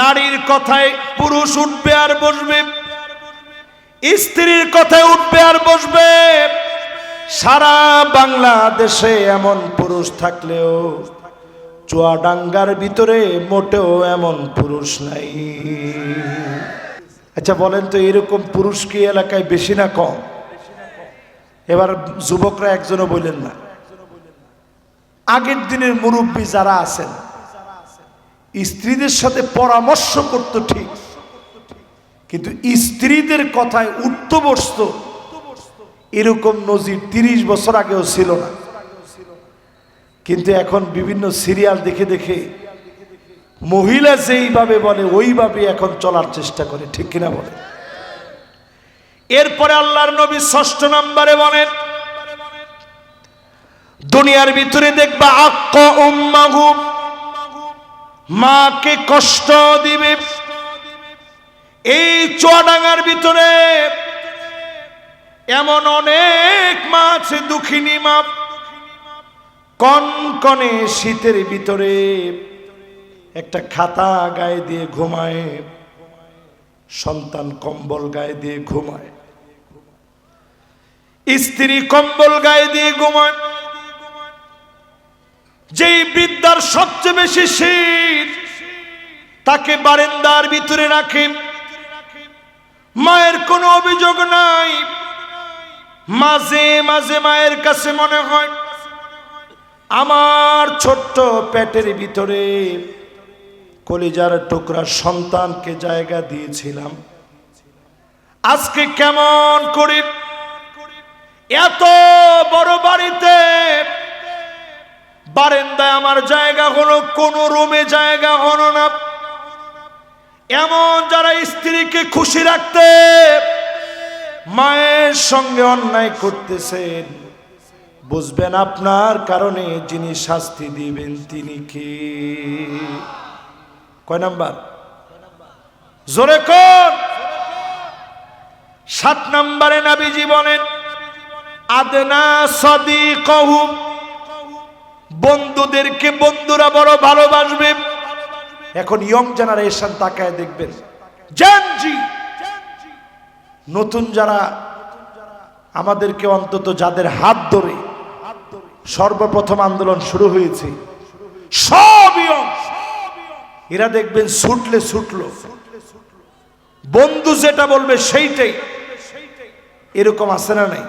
নারীর কথায় পুরুষ উঠবে আর বসবে, স্ত্রীর কথায় উঠবে আর বসবে। সারা বাংলাদেশে এমন পুরুষ থাকলেও চুয়াডাঙ্গার ভিতরে মোটেও এমন পুরুষ নাই। আচ্ছা বলেন তো, এরকম পুরুষ কি এলাকায় বেশি না কম? এবার যুবকরা একজনও বললেন না। আগের দিনের মুরব্বী যারা আছেন, স্ত্রীদের সাথে পরামর্শ করত ঠিক, কিন্তু স্ত্রীদের কথায় উঠত বসত এরকম নজির 30 বছর আগেও ছিল না। কিন্তু এখন বিভিন্ন সিরিয়াল দেখে দেখে মহিলা যেইভাবে বলে ওইভাবে এখন চলার চেষ্টা করে, ঠিক কিনা বলে? এরপরে আল্লাহর নবী 6 নম্বরে বলেন, দুনিয়ার ভিতরে দেখবা আক্কা উম্মাহু, মাকে কষ্ট দিবে। এই চুয়াডাঙ্গার ভিতরে এমন অনেক মা আছে, দুঃখিনী মা, কনকনে শীতের ভিতরে একটা খাতা গায়ে দিয়ে ঘুমায়, সন্তান কম্বল গায়ে দিয়ে ঘুমায়, স্ত্রী কম্বল গায়ে দিয়ে ঘুমায়। যেই বৃদ্ধার সবচেয়ে বেশি শীত, তাকে বারান্দার ভিতরে রাখে। মায়ের কোনো অভিযোগ নাই। মাঝে মাঝে মায়ের কাছে মনে হয়, আমার ছোট্ট পেটের ভিতরে কলিজার টুকরা সন্তানকে জায়গা দিয়েছিলাম, আজকে কেমন করে এত বড় বাড়িতে বারান্দায় আমার জায়গা হলো, কোন রুমে জায়গা হলো না। এমন যারা স্ত্রীকে খুশি রাখতে মায়ের সঙ্গে অন্যায় করতেছেন, বুঝবেন আপনার কারণে যিনি শাস্তি দিবেন তিনি কে। কয় নাম্বার? জোরে কোন? 7 নম্বরে নবীজি বলেন, আদনা সাদিকহু, বন্ধুদেরকে বন্ধুরা বড় ভালোবাসবে। এখন ইয়ং জেনারেশন তাকায় দেখবেন, জেনজি নতুন যারা, আমাদেরকে অন্তত যাদের হাত ধরে সর্বপ্রথম আন্দোলন শুরু হয়েছে, সব ইয়ং, এরা দেখবেন ছুটলে ছুটলো, বন্ধু যেটা বলবে সেইটাই। এরকম আছে না নাই?